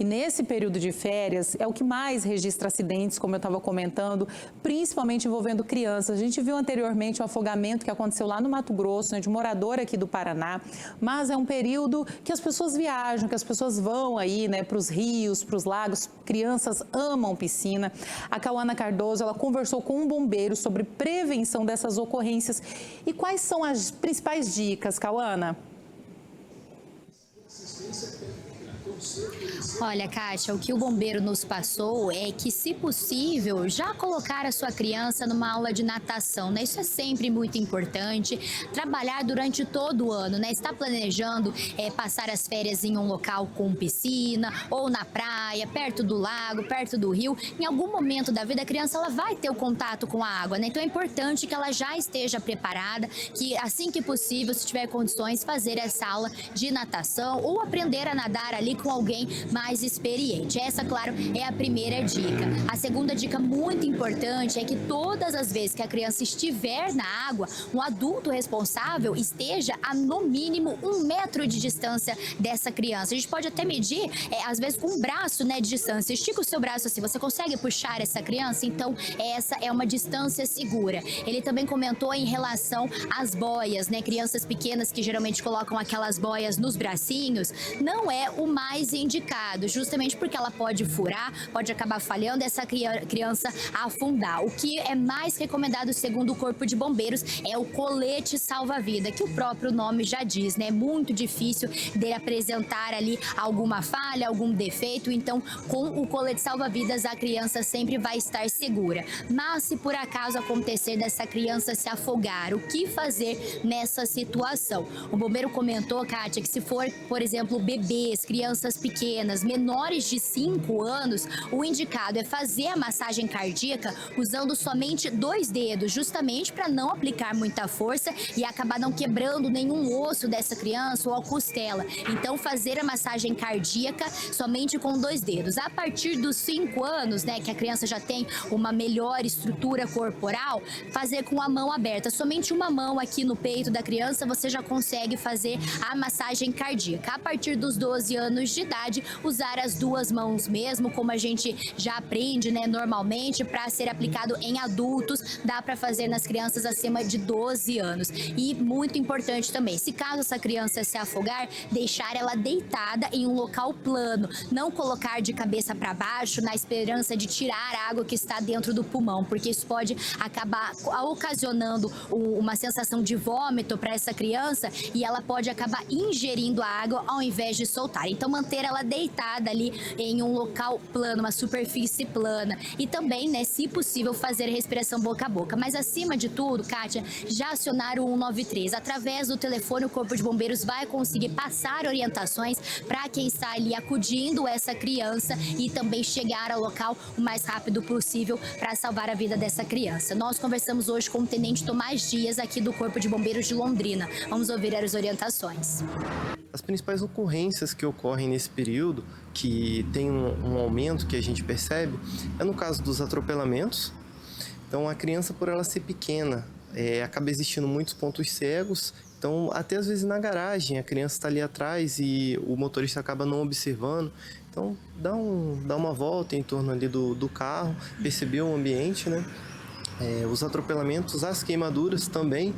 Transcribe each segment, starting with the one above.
E nesse período de férias é o que mais registra acidentes, como eu estava comentando, principalmente envolvendo crianças. A gente viu anteriormente o afogamento que aconteceu lá no Mato Grosso, né, de morador aqui do Paraná, mas é um período que as pessoas viajam, que as pessoas vão aí, né, para os rios, para os lagos. Crianças amam piscina. A Cauana Cardoso, ela conversou com um bombeiro sobre prevenção dessas ocorrências. E quais são as principais dicas, Cauana? Olha, Kátia, o que o bombeiro nos passou é que, se possível, já colocar a sua criança numa aula de natação, né? Isso é sempre muito importante. Trabalhar durante todo o ano, né? Está planejando passar as férias em um local com piscina, ou na praia, perto do lago, perto do rio. Em algum momento da vida, a criança ela vai ter o contato com a água, né? Então é importante que ela já esteja preparada, que assim que possível, se tiver condições, fazer essa aula de natação ou aprender a nadar ali com alguém mais experiente. Essa, claro, é a primeira dica. A segunda dica muito importante é que todas as vezes que a criança estiver na água, um adulto responsável esteja a no mínimo 1 metro de distância dessa criança. A gente pode até medir, às vezes, com um braço, né, de distância. Estica o seu braço assim, você consegue puxar essa criança? Então, essa é uma distância segura. Ele também comentou em relação às boias, né? Crianças pequenas que geralmente colocam aquelas boias nos bracinhos, não é o mais indicado, justamente porque ela pode furar, pode acabar falhando, essa criança afundar. O que é mais recomendado, segundo o Corpo de Bombeiros, é o colete salva-vida, que o próprio nome já diz, né? É muito difícil dele apresentar ali alguma falha, algum defeito, então com o colete salva-vidas a criança sempre vai estar segura. Mas se por acaso acontecer dessa criança se afogar, o que fazer nessa situação? O bombeiro comentou, Kátia, que se for, por exemplo, bebês, crianças pequenas, menores de 5 anos, o indicado é fazer a massagem cardíaca usando somente 2 dedos, justamente para não aplicar muita força e acabar não quebrando nenhum osso dessa criança ou a costela. Então, fazer a massagem cardíaca somente com 2 dedos. A partir dos 5 anos, né, que a criança já tem uma melhor estrutura corporal, fazer com a mão aberta. Somente uma mão aqui no peito da criança, você já consegue fazer a massagem cardíaca. A partir dos 12 anos de idade, usar as 2 mãos mesmo, como a gente já aprende, né, normalmente, para ser aplicado em adultos, dá para fazer nas crianças acima de 12 anos. E muito importante também, se caso essa criança se afogar, deixar ela deitada em um local plano, não colocar de cabeça para baixo na esperança de tirar a água que está dentro do pulmão, porque isso pode acabar ocasionando uma sensação de vômito para essa criança e ela pode acabar ingerindo a água ao invés de soltar. Então, manter ela deitada ali em um local plano, uma superfície plana, e também, né, se possível, fazer respiração boca a boca. Mas acima de tudo, Kátia, já acionar o 193. Através do telefone, o Corpo de Bombeiros vai conseguir passar orientações para quem está ali acudindo essa criança e também chegar ao local o mais rápido possível para salvar a vida dessa criança. Nós conversamos hoje com o Tenente Tomás Dias, aqui do Corpo de Bombeiros de Londrina. Vamos ouvir as orientações. As principais ocorrências que ocorrem nesse período, que tem um aumento que a gente percebe, é no caso dos atropelamentos. Então, a criança, por ela ser pequena, acaba existindo muitos pontos cegos. Então, até às vezes na garagem, a criança está ali atrás e o motorista acaba não observando. Então, dá uma volta em torno ali do carro, perceber o ambiente, né? Os atropelamentos, as queimaduras também.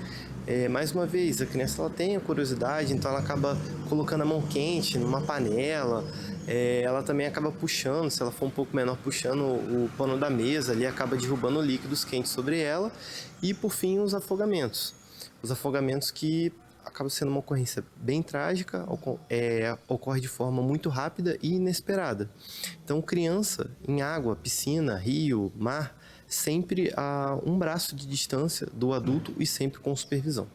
Mais uma vez, a criança ela tem a curiosidade, então ela acaba colocando a mão quente numa panela, ela também acaba puxando, se ela for um pouco menor, puxando o pano da mesa, ali acaba derrubando líquidos quentes sobre ela. E, por fim, os afogamentos. Os afogamentos que acaba sendo uma ocorrência bem trágica, ocorre de forma muito rápida e inesperada. Então, criança em água, piscina, rio, mar, sempre a um braço de distância do adulto e sempre com supervisão.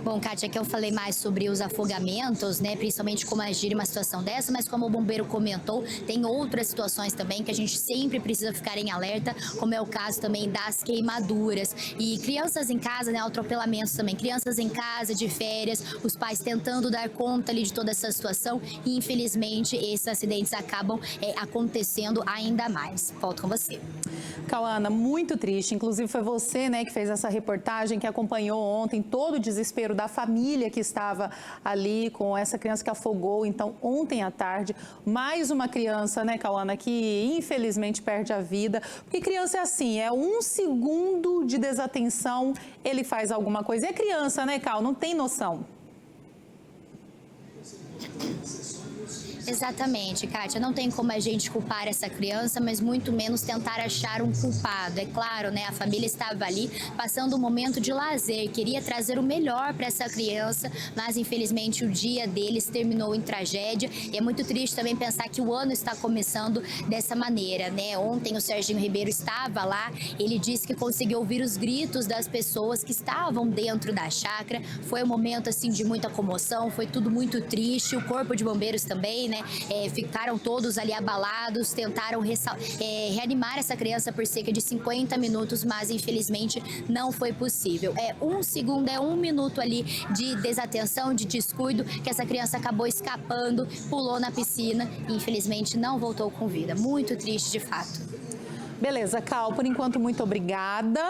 Bom, Kátia, aqui eu falei mais sobre os afogamentos, né, principalmente como agir em uma situação dessa, mas como o bombeiro comentou, tem outras situações também que a gente sempre precisa ficar em alerta, como é o caso também das queimaduras. E crianças em casa, né, atropelamentos também, crianças em casa, de férias, os pais tentando dar conta ali de toda essa situação e, infelizmente, esses acidentes acabam acontecendo ainda mais. Volto com você. Cauana, muito triste, inclusive foi você, né, que fez essa reportagem, que acompanhou ontem todo o desespero desespero da família que estava ali com essa criança que afogou. Então, ontem à tarde, mais uma criança, né, Cauana, que infelizmente perde a vida. Porque criança é assim, é 1 segundo de desatenção, ele faz alguma coisa. É criança, né, Cal? Não tem noção. Exatamente, Kátia. Não tem como a gente culpar essa criança, mas muito menos tentar achar um culpado. É claro, né? A família estava ali passando um momento de lazer, queria trazer o melhor para essa criança, mas infelizmente o dia deles terminou em tragédia. E é muito triste também pensar que o ano está começando dessa maneira, né? Ontem o Serginho Ribeiro estava lá, ele disse que conseguiu ouvir os gritos das pessoas que estavam dentro da chácara. Foi um momento assim de muita comoção, foi tudo muito triste. O Corpo de Bombeiros também, né? Ficaram todos ali abalados, tentaram reanimar essa criança por cerca de 50 minutos, mas infelizmente não foi possível. 1 segundo, 1 minuto ali de desatenção, de descuido, que essa criança acabou escapando, pulou na piscina e infelizmente não voltou com vida. Muito triste de fato. Beleza, Cal, por enquanto, muito obrigada.